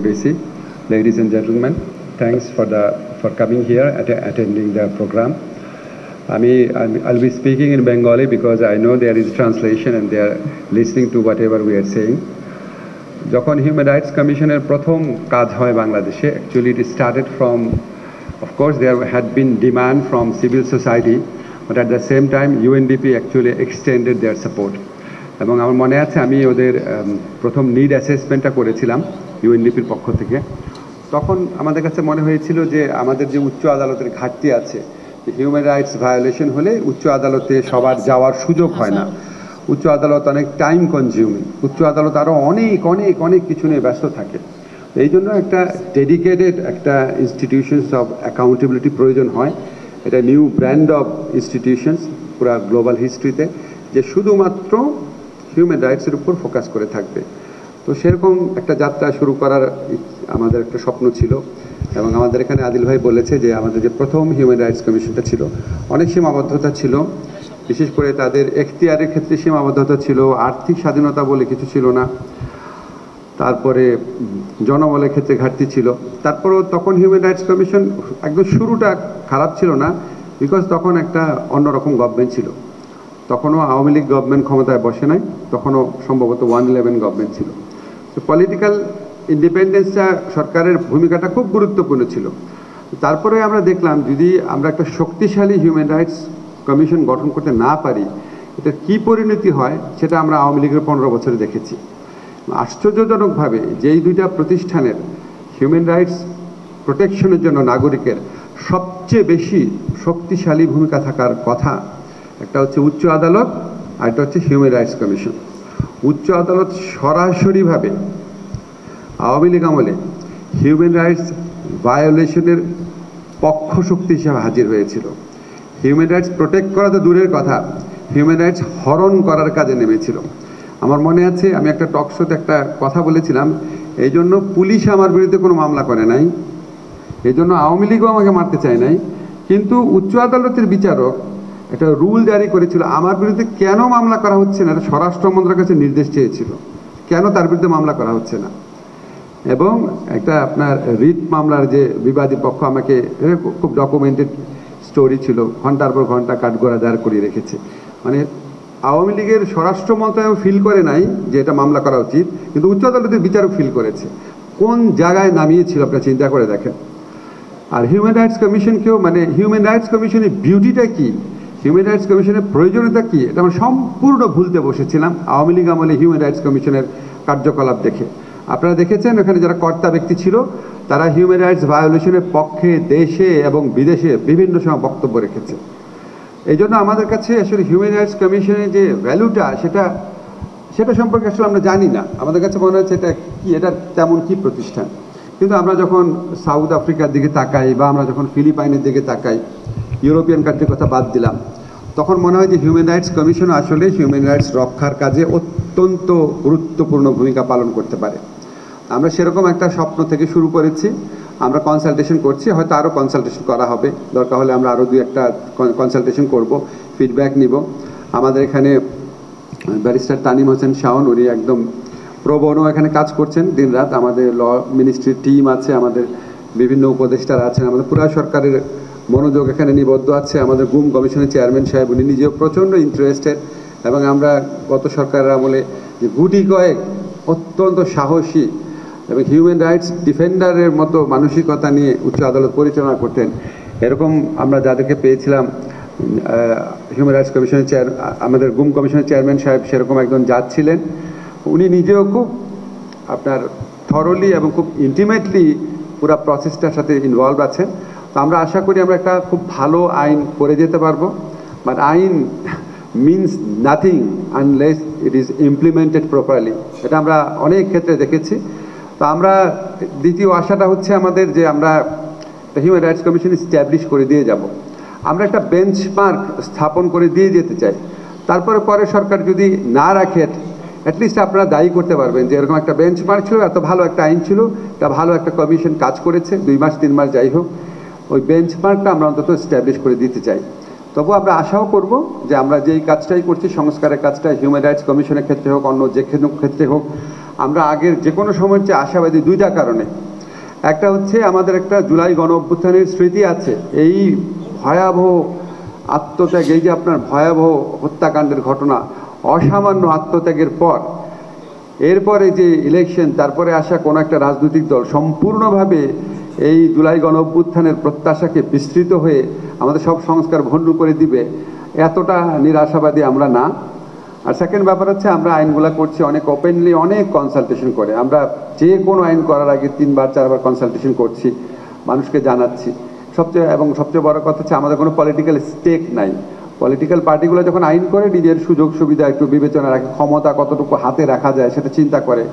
BC. Ladies and gentlemen, thanks for coming here attending the program. I'll be speaking in Bengali because I know there is translation and they are listening to whatever we are saying. যখন human rights কমিশনের প্রথম কাজ হয় বাংলাদেশে, actually it started from, of course there had been demand from civil society, but at the same time UNDP actually extended their support. এবং আমার মনে আছে আমি ওদের প্রথম নিড অ্যাসেসমেন্টটা করেছিলাম ইউএনডিপির পক্ষ থেকে। তখন আমাদের কাছে মনে হয়েছিল যে আমাদের যে উচ্চ আদালতের ঘাটতি আছে, হিউম্যান রাইটস ভায়োলেশন হলে উচ্চ আদালতে সবার যাওয়ার সুযোগ হয় না, উচ্চ আদালত অনেক টাইম কনজিউমিং, উচ্চ আদালত আরও অনেক অনেক অনেক কিছু নিয়ে ব্যস্ত থাকে। এই জন্য একটা ডেডিকেটেড একটা ইনস্টিটিউশনস অফ অ্যাকাউন্টেবিলিটি প্রয়োজন হয়। এটা নিউ ব্র্যান্ড অফ ইনস্টিটিউশনস পুরা গ্লোবাল হিস্ট্রিতে, যে শুধুমাত্র হিউম্যান রাইটসের উপর ফোকাস করে থাকবে। তো সেরকম একটা যাত্রা শুরু করার আমাদের একটা স্বপ্ন ছিল, এবং আমাদের এখানে আদিল ভাই বলেছে যে আমাদের যে প্রথম হিউম্যান রাইটস কমিশনটা ছিল অনেক সীমাবদ্ধতা ছিল, বিশেষ করে তাদের এখতিয়ারের ক্ষেত্রে সীমাবদ্ধতা ছিল, আর্থিক স্বাধীনতা বলে কিছু ছিল না, তারপরে জনবলের ক্ষেত্রে ঘাটতি ছিল। তারপরেও তখন হিউম্যান রাইটস কমিশন একদম শুরুটা খারাপ ছিল না, বিকজ তখন একটা অন্যরকম গভর্নমেন্ট ছিল। তখনও আওয়ামী লীগ গভর্নমেন্ট ক্ষমতায় বসে নাই, তখনও সম্ভবত 111 গভর্নমেন্ট ছিল। তো পলিটিক্যাল ইন্ডিপেন্ডেন্সটা সরকারের ভূমিকাটা খুব গুরুত্বপূর্ণ ছিল। তারপরে আমরা দেখলাম যদি আমরা একটা শক্তিশালী হিউম্যান রাইটস কমিশন গঠন করতে না পারি, এটা কী পরিণতি হয় সেটা আমরা আওয়ামী লীগের 15 বছরে দেখেছি। আশ্চর্যজনকভাবে যেই দুইটা প্রতিষ্ঠানের হিউম্যান রাইটস প্রোটেকশনের জন্য নাগরিকের সবচেয়ে বেশি শক্তিশালী ভূমিকা থাকার কথা, একটা হচ্ছে উচ্চ আদালত আর একটা হচ্ছে হিউম্যান রাইটস কমিশন। উচ্চ আদালত সরাসরিভাবে আওয়ামী লীগ আমলে হিউম্যান রাইটস ভায়োলেশনের পক্ষ শক্তি হিসাবে হাজির হয়েছিল। হিউম্যান রাইটস প্রোটেক্ট করা তো দূরের কথা, হিউম্যান রাইটস হরণ করার কাজে নেমেছিল। আমার মনে আছে আমি একটা টক শোতে একটা কথা বলেছিলাম, এই জন্য পুলিশ আমার বিরুদ্ধে কোনো মামলা করে নাই, এই জন্য আওয়ামী লীগও আমাকে মারতে চায় নাই, কিন্তু উচ্চ আদালতের বিচারক একটা রুল জারি করেছিল আমার বিরুদ্ধে কেন মামলা করা হচ্ছে না, এটা স্বরাষ্ট্র মন্ত্রকের কাছে নির্দেশ চেয়েছিল কেন তার বিরুদ্ধে মামলা করা হচ্ছে না। এবং একটা আপনার রিট মামলার যে বিবাদী পক্ষ আমাকে খুব ডকুমেন্টেড স্টোরি ছিল, ঘন্টার পর ঘন্টা কাঠগড়া দাঁড় করিয়ে রেখেছে। মানে আওয়ামী লীগের স্বরাষ্ট্র মন্ত্রণালয় ফিল করে নাই যে এটা মামলা করা উচিত, কিন্তু উচ্চ আদালতের বিচারক ফিল করেছে। কোন জায়গায় নামিয়েছিল আপনারা চিন্তা করে দেখেন। আর হিউম্যান রাইটস কমিশনকেও, মানে হিউম্যান রাইটস কমিশনের বিউটিটা কী, হিউম্যান রাইটস কমিশনের প্রয়োজনীয়তা কী, এটা আমরা সম্পূর্ণ ভুলতে বসেছিলাম আওয়ামী লীগ আমলে হিউম্যান রাইটস কমিশনের কার্যকলাপ দেখে। আপনারা দেখেছেন ওখানে যারা কর্তা ব্যক্তি ছিল তারা হিউম্যান রাইটস ভায়োলেশনের পক্ষে দেশে এবং বিদেশে বিভিন্ন সময় বক্তব্য রেখেছে। এই জন্য আমাদের কাছে আসলে হিউম্যান রাইটস কমিশনের যে ভ্যালুটা সেটা সম্পর্কে আসলে আমরা জানি না। আমাদের কাছে মনে হচ্ছে এটা কি, এটা তেমন কি প্রতিষ্ঠান। কিন্তু আমরা যখন সাউথ আফ্রিকার দিকে তাকাই বা আমরা যখন ফিলিপাইনের দিকে তাকাই, ইউরোপিয়ান কান্ট্রির কথা বাদ দিলাম, তখন মনে হয় যে হিউম্যান রাইটস কমিশন আসলে হিউম্যান রাইটস রক্ষার কাজে অত্যন্ত গুরুত্বপূর্ণ ভূমিকা পালন করতে পারে। আমরা সেরকম একটা স্বপ্ন থেকে শুরু করেছি, আমরা কনসালটেশন করছি, হয়তো আরও কনসালটেশন করা হবে, দরকার হলে আমরা আরও 2-1টা কনসালটেশন করব, ফিডব্যাক নিব। আমাদের এখানে ব্যারিস্টার তানিম হোসেন শাওন, উনি একদম প্রবণ এখানে কাজ করছেন দিনরাত। আমাদের ল মিনিস্ট্রির টিম আছে, আমাদের বিভিন্ন উপদেষ্টারা আছেন, আমাদের পুরো সরকারের মনোযোগ এখানে নিবদ্ধ আছে। আমাদের গুম কমিশনের চেয়ারম্যান সাহেব উনি নিজেও প্রচণ্ড ইন্টারেস্টেড, এবং আমরা গত সরকারের আমলে যে গুটি কয়েক অত্যন্ত সাহসী এবং হিউম্যান রাইটস ডিফেন্ডারের মতো মানসিকতা নিয়ে উচ্চ আদালত পরিচালনা করতেন, এরকম আমরা যাদেরকে পেয়েছিলাম হিউম্যান রাইটস কমিশনের আমাদের গুম কমিশনের চেয়ারম্যান সাহেব সেরকম একজন জাজ ছিলেন। উনি নিজেও খুব আপনার থরলি এবং খুব ইন্টিমেটলি পুরো প্রসেসটার সাথে ইনভলভ আছেন। তো আমরা আশা করি আমরা একটা খুব ভালো আইন করে যেতে পারবো, বাট আইন means nothing unless it is implemented properly. এটা আমরা অনেক ক্ষেত্রে দেখেছি। তো আমরা দ্বিতীয় আশাটা হচ্ছে আমাদের যে আমরা হিউম্যান রাইটস কমিশন এস্টাবলিশ করে দিয়ে যাব, আমরা একটা বেঞ্চমার্ক স্থাপন করে দিয়ে যেতে চাই। তারপরে পরে সরকার যদি না রাখে, অ্যাটলিস্ট আপনারা দায়ী করতে পারবেন যে এরকম একটা বেঞ্চমার্ক ছিল, এত ভালো একটা আইন ছিল, এটা ভালো একটা কমিশন কাজ করেছে, 2 মাস 3 মাস যাই হোক, ওই বেঞ্চমার্কটা আমরা অন্তত এস্টাবলিশ করে দিতে চাই। তবু আমরা আশাও করব যে আমরা যেই কাজটাই করছি, সংস্কারের কাজটা হিউম্যান রাইটস কমিশনের ক্ষেত্রে হোক, অন্য যে ক্ষেত্রে হোক, আমরা আগের যে কোনো সময়ের চেয়ে আশাবাদী দুইটা কারণে। একটা হচ্ছে আমাদের একটা জুলাই গণ অভ্যুত্থানের স্মৃতি আছে। এই ভয়াবহ আত্মত্যাগ, এই যে আপনার ভয়াবহ হত্যাকাণ্ডের ঘটনা, অসামান্য আত্মত্যাগের পর এরপরে যে ইলেকশন, তারপরে আসা কোনো একটা রাজনৈতিক দল সম্পূর্ণভাবে এই জুলাই গণ অভ্যুত্থানের প্রত্যাশাকে বিস্তৃত হয়ে আমাদের সব সংস্কার ভণ্ডুল করে দিবে, এতটা নিরাশাবাদী আমরা না। আর সেকেন্ড ব্যাপার হচ্ছে আমরা আইনগুলো করছি অনেক ওপেনলি, অনেক কনসালটেশন করে। আমরা যে কোনো আইন করার আগে 3বার 4বার কনসালটেশন করছি, মানুষকে জানাচ্ছি। সবচেয়ে বড় কথা হচ্ছে আমাদের কোনো পলিটিক্যাল স্টেক নাই। পলিটিক্যাল পার্টিগুলো যখন আইন করে নিজের সুযোগ সুবিধা একটু বিবেচনা রাখে, ক্ষমতা কতটুকু হাতে রাখা যায় সেটা চিন্তা করে।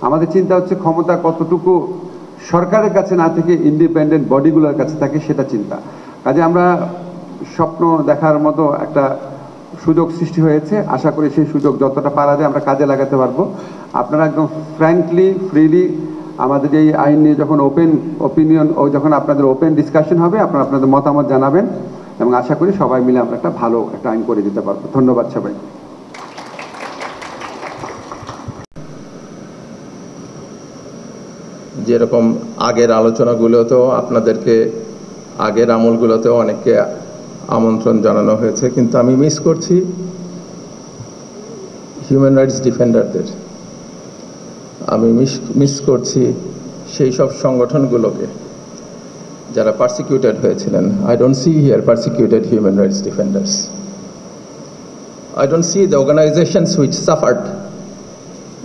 আমাদের চিন্তা হচ্ছে ক্ষমতা কতটুকু সরকারের কাছে না থেকে ইন্ডিপেন্ডেন্ট বডিগুলোর কাছে থাকে, সেটা চিন্তা। কাজে আমরা স্বপ্ন দেখার মতো একটা সুযোগ সৃষ্টি হয়েছে। আশা করি সেই সুযোগ যতটা পারা যায় আমরা কাজে লাগাতে পারবো। আপনারা একদম ফ্র্যাঙ্কলি, ফ্রিলি আমাদের এই আইন নিয়ে যখন ওপেন ওপিনিয়ন ও যখন আপনাদের ওপেন ডিসকাশন হবে, আপনারা আপনাদের মতামত জানাবেন এবং আশা করি সবাই মিলে আমরা একটা ভালো একটা আইন করে দিতে পারবো। ধন্যবাদ সবাই। যেরকম আগের আলোচনাগুলোতেও আপনাদেরকে, আগের আমলগুলোতেও অনেককে আমন্ত্রণ জানানো হয়েছে, কিন্তু আমি মিস করছি হিউম্যান রাইটস ডিফেন্ডারদের। আমি মিস করছি সেই সব সংগঠনগুলোকে যারা পারসিকিউটেড হয়েছিলেন। I don't see here persecuted human rights defenders. I don't see the organizations which suffered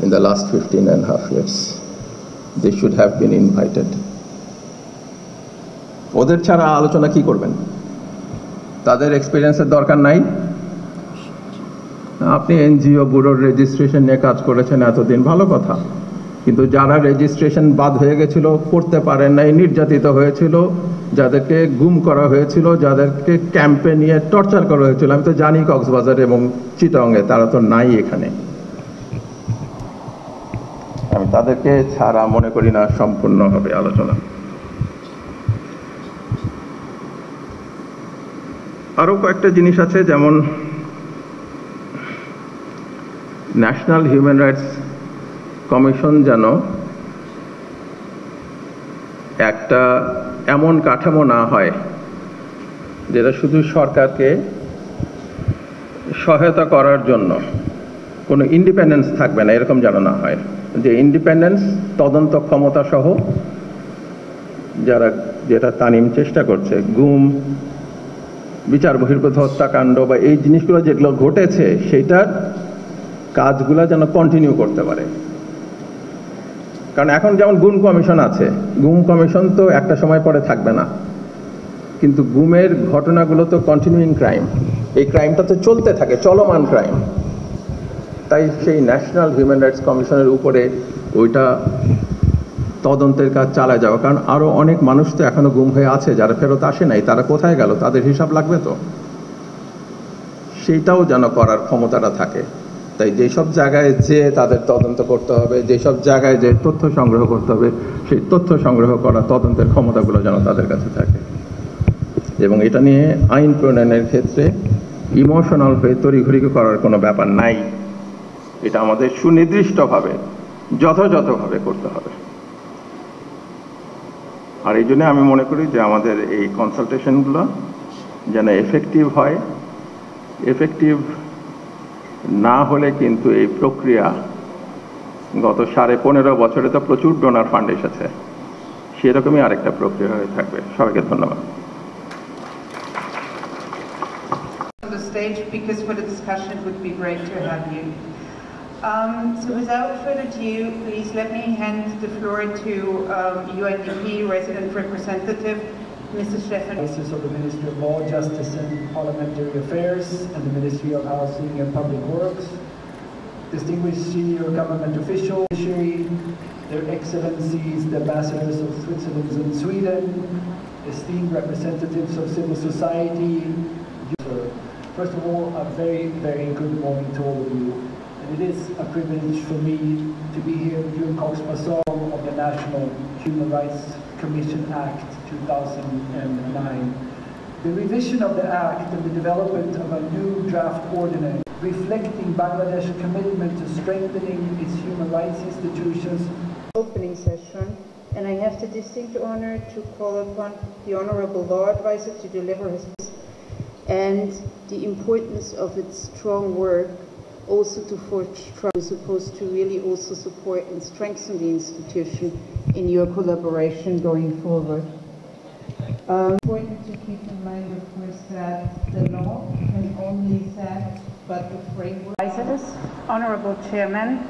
in the last 15.5 years. They should have been invited. ওদের ছাড়া আলোচনা কি করবেন? তাদের এক্সপিরিয়েন্সের দরকার নাই। আপনি এনজিও ব্যুরোর রেজিস্ট্রেশন নিয়ে কাজ করেছেন এতদিন, ভালো কথা, কিন্তু যারা রেজিস্ট্রেশন বাদ হয়ে গেছিল, করতে পারেন নাই, নির্যাতিত হয়েছিল, যাদেরকে গুম করা হয়েছিল, যাদেরকে ক্যাম্পে নিয়ে টর্চার করা হয়েছিল, আমি তো জানি কক্সবাজার এবং চিটাগংয়ে, তারা তো নাই এখানে। আমি তাদেরকে ছাড়া মনে করি না সম্পূর্ণ হবে আলোচনা। আরও কয়েকটা জিনিস আছে, যেমন ন্যাশনাল হিউম্যান রাইটস কমিশন যেন একটা এমন কাঠামো না হয় যেটা শুধু সরকারকে সহায়তা করার জন্য, কোনো ইন্ডিপেন্ডেন্স থাকবে না, এরকম যেন না হয়। যে ইন্ডিপেন্ডেন্স, তদন্ত ক্ষমতা সহ যেটা তানিম চেষ্টা করছে, গুম, বিচার বহির্ভূত হত্যাকাণ্ড বা এই জিনিসগুলো যেগুলো ঘটেছে, সেইটার কাজগুলো যেন কন্টিনিউ করতে পারে। কারণ এখন যেমন গুম কমিশন আছে, গুম কমিশন তো একটা সময় পরে থাকবে না, কিন্তু গুমের ঘটনাগুলো তো কন্টিনিউইং ক্রাইম, এই ক্রাইমটা তো চলতে থাকে, চলমান ক্রাইম। তাই সেই ন্যাশনাল হিউম্যান রাইটস কমিশনের উপরে ওইটা তদন্তের কাজ চালায় যাওয়া। কারণ আরও অনেক মানুষ তো এখনও গুম হয়ে আছে, যারা ফেরত আসে নাই, তারা কোথায় গেল, তাদের হিসাব লাগবে তো, সেইটাও যেন করার ক্ষমতাটা থাকে। তাই যেসব জায়গায় যে তাদের তদন্ত করতে হবে, যেসব জায়গায় যে তথ্য সংগ্রহ করতে হবে, সেই তথ্য সংগ্রহ করা, তদন্তের ক্ষমতাগুলো যেন তাদের কাছে থাকে। এবং এটা নিয়ে আইন প্রণয়নের ক্ষেত্রে ইমোশনাল হয়ে তড়িঘড়ি করার কোনো ব্যাপার নাই। এটা আমাদের সুনির্দিষ্টভাবে, যথাযথভাবে করতে হবে। আর এই জন্য আমি মনে করি যে আমাদের এই কনসালটেশনগুলো যেন এফেক্টিভ হয়। এফেক্টিভ না হলে কিন্তু এই প্রক্রিয়া, গত 15.5 বছরে তো প্রচুর ডোনার ফান্ড এসেছে, সেরকমই আরেকটা প্রক্রিয়া হয়ে থাকবে। সবাইকে ধন্যবাদ। The stage, because for the discussion it would be great to have you. So without further ado, please let me hand the floor to UNDP resident representative, Mr. Stefan. Of the Ministry of Law, Justice and Parliamentary Affairs and the Ministry of Housing and Public Works, distinguished senior government officials, their excellencies, the ambassadors of Switzerland and Sweden, esteemed representatives of civil society. First of all, a very, very good morning to all of you. And it is a privilege for me to be here during Cox's Bazar of the National Human Rights Commission Act 2009. The revision of the Act and the development of a new draft ordinance reflecting Bangladesh's commitment to strengthening its human rights institutions. Opening session, and I have the distinct honor to call upon the Honorable Law Advisor to deliver his and the importance of its strong work also to forge trust, is supposed to really also support and strengthen the institution in your collaboration going forward. Important to keep in mind, of course, that the law can only set but the framework. Honorable Chairman,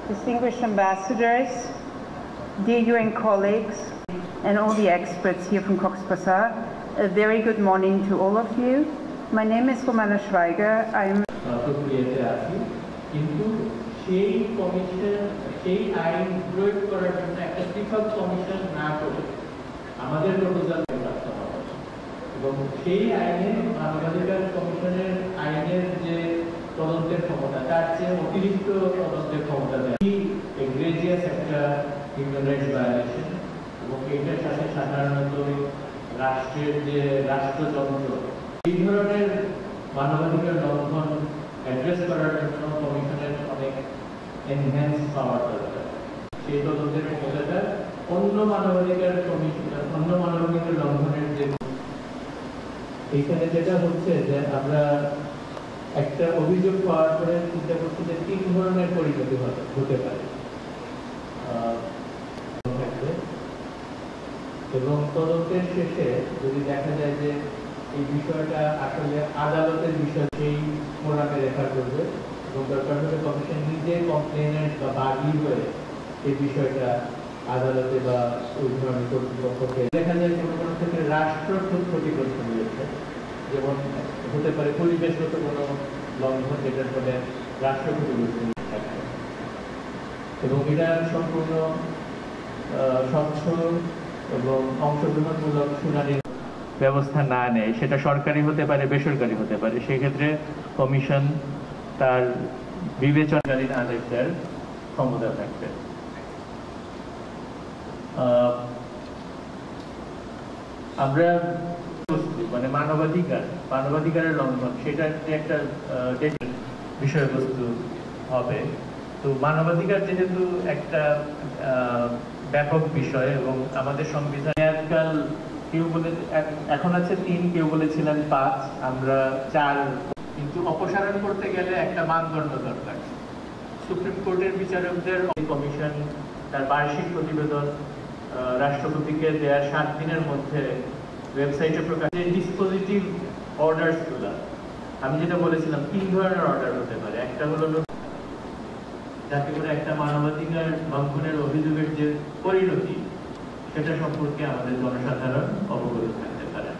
distinguished ambassadors, dear UN colleagues, and all the experts here from Cox's Bazar, a very good morning to all of you. My name is Romana Schweiger. I'm প্রক্রিয়াতে আছি, কিন্তু সেই commission, সেই আইন প্রয়োগ করার জন্য একটা পৃথক কমিশন না করে আমাদের প্রপোজাল রাখতে হবে এবং সেই আইনে মানবাধিকার কমিশনের আইনের যে তদন্তের ক্ষমতা তার চেয়ে অতিরিক্ত তদন্তের ক্ষমতা দেয়। এগ্রেজিয়াস একটা হিউম্যান রাইটস ভায়োলেশন এবং এটার সাথে সাধারণত রাষ্ট্রের যে রাষ্ট্রযন্ত্র এই ধরনের মানবাধিকার লঙ্ঘন অ্যাড্রেস করার জন্য কমিশনের অনেক এনহ্যান্স পাওয়ার দরকার। সেই তদন্তের ক্ষমতাটা অন্য মানবাধিকার কমিশন, অন্য মানবাধিকার লঙ্ঘনের যে এইখানে যেটা হচ্ছে যে আমরা একটা অভিযোগ পাওয়ার পরে চিন্তা করছি যে তিন ধরনের পরিণতি হতে পারে এবং তদন্তের শেষে যদি দেখা যায় যে এই বিষয়টা আসলে আদালতের বিষয়, সেই ফোরামে রেফার করবে এবং দরকার হলে কমিশন নিজে কমপ্লেনেন্ট বা বাদী হয়ে এই বিষয়টা আদালতে বা ওই ধরনের কর্তৃপক্ষকে দেখা যায় কোনো কোনো ক্ষেত্রে রাষ্ট্র ক্ষতিগ্রস্ত হয়েছে, যেমন হতে পারে পরিবেশগত কোনো লঙ্ঘন যেটার ফলে রাষ্ট্র ক্ষতিগ্রস্ত থাকে এবং এটা সম্পূর্ণ স্বচ্ছ এবং অংশগ্রহণমূলক শুনানির ব্যবস্থা না নেয়, সেটা সরকারি হতে পারে, বেসরকারি হতে পারে, সেক্ষেত্রে কমিশন তার বিবেচনাকালীন আদেশ দেওয়ার ক্ষমতা থাকবে। আমরা মানে মানবাধিকারের লঙ্ঘন সেটা একটা বিষয়বস্তু হবে। তো মানবাধিকার যেহেতু একটা ব্যাপক বিষয় এবং আমাদের সংবিধানে আজকাল কেউ বলে এখন আছে 3, কেউ বলেছিলেন 5, আমরা 4, কিন্তু অপসারণ করতে গেলে একটা মানদণ্ড দরকার। সুপ্রিম কোর্টের বিচারকদের কমিশন তার বার্ষিক প্রতিবেদন রাষ্ট্রপতিকে দেওয়ার 7 দিনের মধ্যে ওয়েবসাইটে প্রকাশের ডিসপোজিটিভ অর্ডারসগুলো, আমি যেটা বলেছিলাম 3 ধরনের অর্ডার হতে পারে। একটা হলো যাতে করে একটা মানবাধিকার লঙ্ঘনের অভিযোগের যে পরিণতি সেটা সম্পর্কে আমাদের জনসাধারণ অবগত থাকতে পারে।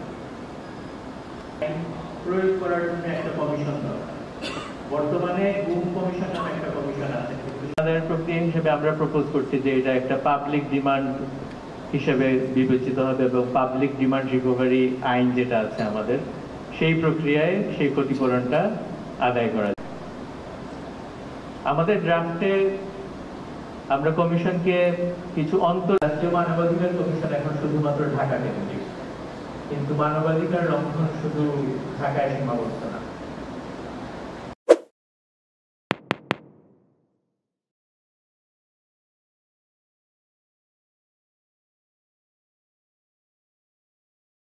প্রয়োগ করার জন্য একটা কমিশন দরকার। বর্তমানে গুম কমিশন নামে একটা কমিশন আছে, সাধারণ প্রক্রিয়া হিসেবে আমরা প্রপোজ করছি যে এটা একটা পাবলিক ডিমান্ড হিসেবে বিবেচিত হবে এবং পাবলিক ডিমান্ড রিকভারি আইন যেটা আছে আমাদের, সেই প্রক্রিয়ায় সেই ক্ষতিপূরণটা আদায় করা। আমাদের ড্রাফটে আমরা কমিশনকে কিছু আন্তর্জাতীয় মানবাধিকার কমিশন এখন শুধুমাত্র ঢাকা কেন্দ্রিক, কিন্তু মানবাধিকার লঙ্ঘন শুধু ঢাকায় সীমাবদ্ধ না।